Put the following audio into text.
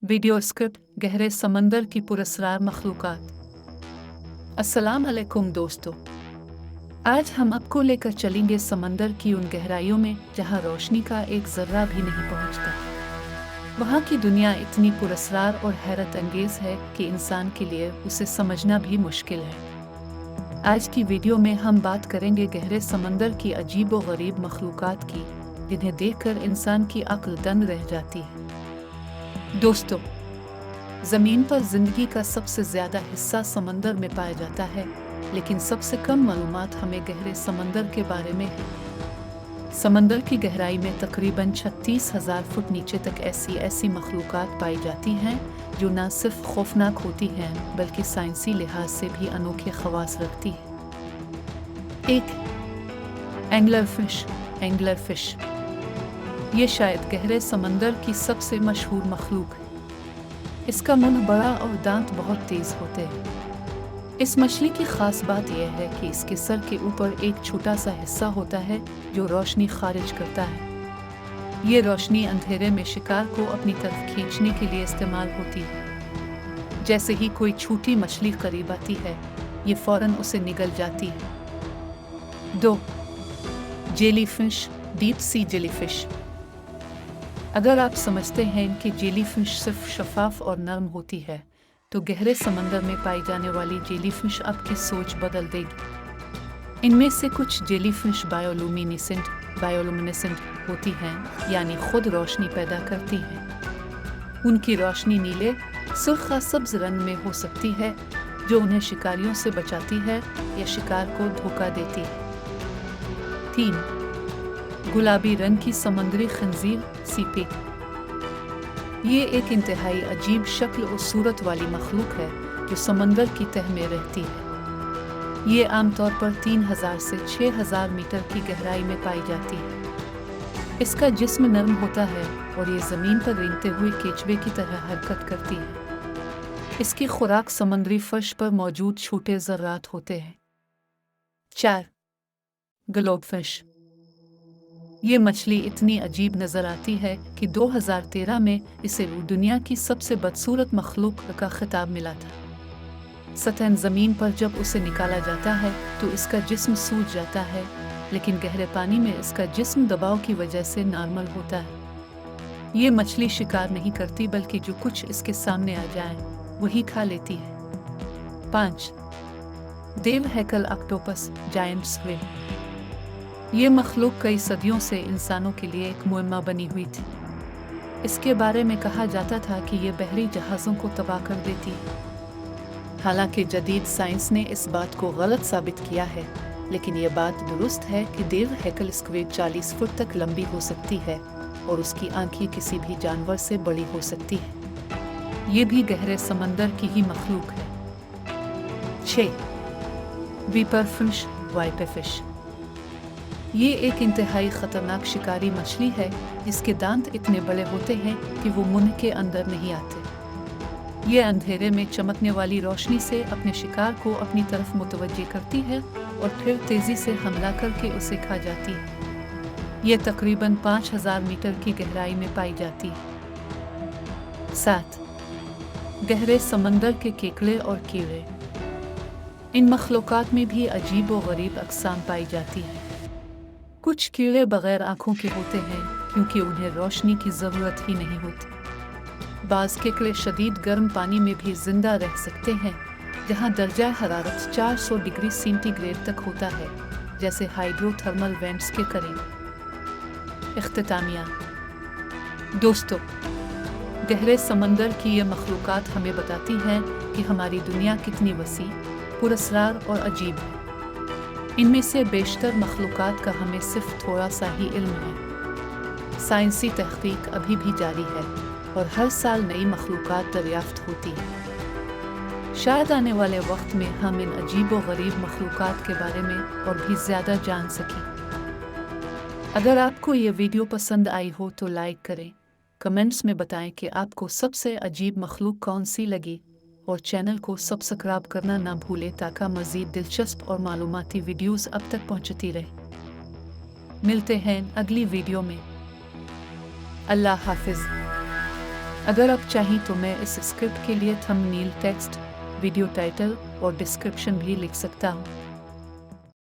Video script गहरे समंदर की पुरस्कार मखलूकात। अस्सलाम अलैकुम दोस्तों, आज हम आपको लेकर चलेंगे समंदर की उन गहराइयों में जहां रोशनी का एक जर्रा भी नहीं पहुंचता। वहां की दुनिया इतनी पुरस्कार और हैरत अंगेज है कि इंसान के लिए उसे समझना भी मुश्किल है। आज की वीडियो में हम बात करेंगे गहरे समंदर की अजीब व गरीब मखलूकात की, जिन्हें देखकर इंसान की अक्ल दंग रह जाती है। दोस्तों, ज़मीन पर ज़िंदगी का सबसे ज़्यादा हिस्सा समंदर में पाया जाता है, लेकिन सबसे कम मालूमात हमें गहरे समंदर के बारे में है। समंदर की गहराई में तकरीबन 36,000 फुट नीचे तक ऐसी मखलूकात पाई जाती हैं जो न सिर्फ खौफनाक होती हैं बल्कि साइंसी लिहाज से भी अनोखे खवास रखती है। एक एंगलर फिश। ये शायद गहरे समंदर की सबसे मशहूर मखलूक है। इसका मुंह बड़ा और दांत बहुत तेज होते हैं। इस मछली की खास बात यह है कि इसके सर के ऊपर एक छोटा सा हिस्सा होता है जो रोशनी खारिज करता है। ये रोशनी अंधेरे में शिकार को अपनी तरफ खींचने के लिए इस्तेमाल होती है। जैसे ही कोई छोटी मछली करीब आती है, ये फौरन उसे निगल जाती है। 2. Jellyfish, deep sea jellyfish. अगर आप समझते हैं कि जेलीफिश सिर्फ शफाफ और नरम होती है, तो गहरे समंदर में पाई जाने वाली जेलीफिश आपकी सोच बदल देगी। इनमें से कुछ जेलीफिश बायोलुमिनेसेंट होती हैं, यानी खुद रोशनी पैदा करती हैं। उनकी रोशनी नीले, सुर्ख या सब्ज रंग में हो सकती है, जो उन्हें शिकारियों से बचाती है या शिकार को धोखा देती है। 3. गुलाबी रंग की समुद्री खंजीर, सीपी। ये एक इंतहाई अजीब शक्ल और सूरत वाली मखलूक है जो समंदर की तह में रहती है। ये आमतौर पर 3,000 से 6,000 मीटर की गहराई में पाई जाती है। इसका जिस्म नरम होता है और ये ज़मीन पर रेंगते हुए केचुए की तरह हरकत करती है। इसकी खुराक समुद्री फर्श पर मौजूद छोटे ज़र्रात होते हैं। 4. ग्लोबफिश। ये मछली इतनी अजीब नज़र आती है कि 2013 में इसे दुनिया की सबसे बदसूरत मखलूक का खिताब मिला था। सतह ज़मीन पर जब उसे निकाला जाता है तो इसका जिस्म सूज जाता है, लेकिन गहरे पानी में इसका जिस्म दबाव की वजह से नॉर्मल होता है। ये मछली शिकार नहीं करती बल्कि जो कुछ इसके सामने आ जाए वही खा लेती है। 5. देव हैकल ऑक्टोपस, जायंट स्क्विड। ये मखलूक कई सदियों से इंसानों के लिए एक मुअम्मा बनी हुई थी। इसके बारे में कहा जाता था कि ये बहरी जहाज़ों को तबाह कर देती है। हालांकि जदीद साइंस ने इस बात को गलत साबित किया है, लेकिन ये बात दुरुस्त है कि देव हैकल स्क्विड 40 फुट तक लंबी हो सकती है और उसकी आंखें किसी भी जानवर से बड़ी हो सकती है। ये भी गहरे समंदर की ही मखलूक है। 6. वीपरफिश, वाइपरफिश। ये एक इंतहाई ख़तरनाक शिकारी मछली है जिसके दांत इतने बड़े होते हैं कि वो मुंह के अंदर नहीं आते। ये अंधेरे में चमकने वाली रोशनी से अपने शिकार को अपनी तरफ मुतवज्जे करती है और फिर तेज़ी से हमला करके उसे खा जाती है। ये तकरीबन 5,000 मीटर की गहराई में पाई जाती है। 7. गहरे समंदर के केकड़े और कीड़े। इन मखलूकात में भी अजीब व गरीब अक़साम पाई जाती हैं। कुछ कीड़े बगैर आँखों के होते हैं क्योंकि उन्हें रोशनी की ज़रूरत ही नहीं होती। बाज़ केकड़े शदीद गर्म पानी में भी ज़िंदा रह सकते हैं, जहाँ दर्जा हरारत 400 डिग्री सेंटीग्रेड तक होता है, जैसे हाइड्रोथर्मल वेंट्स के करीब। इख्तितामिया। दोस्तों, गहरे समंदर की ये मखलूकात हमें बताती हैं कि हमारी दुनिया कितनी वसी, पुरस्कार और अजीब है। इनमें से बेशतर मखलूकात का हमें सिर्फ थोड़ा सा ही इल्म है। साइंसी तहकीक अभी भी जारी है और हर साल नई मखलूकात दरियाफ्त होती है। शायद आने वाले वक्त में हम इन अजीब व गरीब मखलूकात के बारे में और भी ज़्यादा जान सकें। अगर आपको ये वीडियो पसंद आई हो तो लाइक करें, कमेंट्स में बताएं कि आपको सबसे अजीब मखलूक कौन सी लगी, और चैनल को सब्सक्राइब करना ना भूलें ताकि मज़ीद दिलचस्प और मालूमाती वीडियोस अब तक पहुंचती रहे। मिलते हैं अगली वीडियो में। अल्लाह हाफिज़। اگر آپ چاہیں تو میں اس اسکرپٹ کے لیے تھمبنیل ٹیکسٹ، ویڈیو ٹائٹل اور ڈسکرپشن بھی لکھ سکتا ہوں۔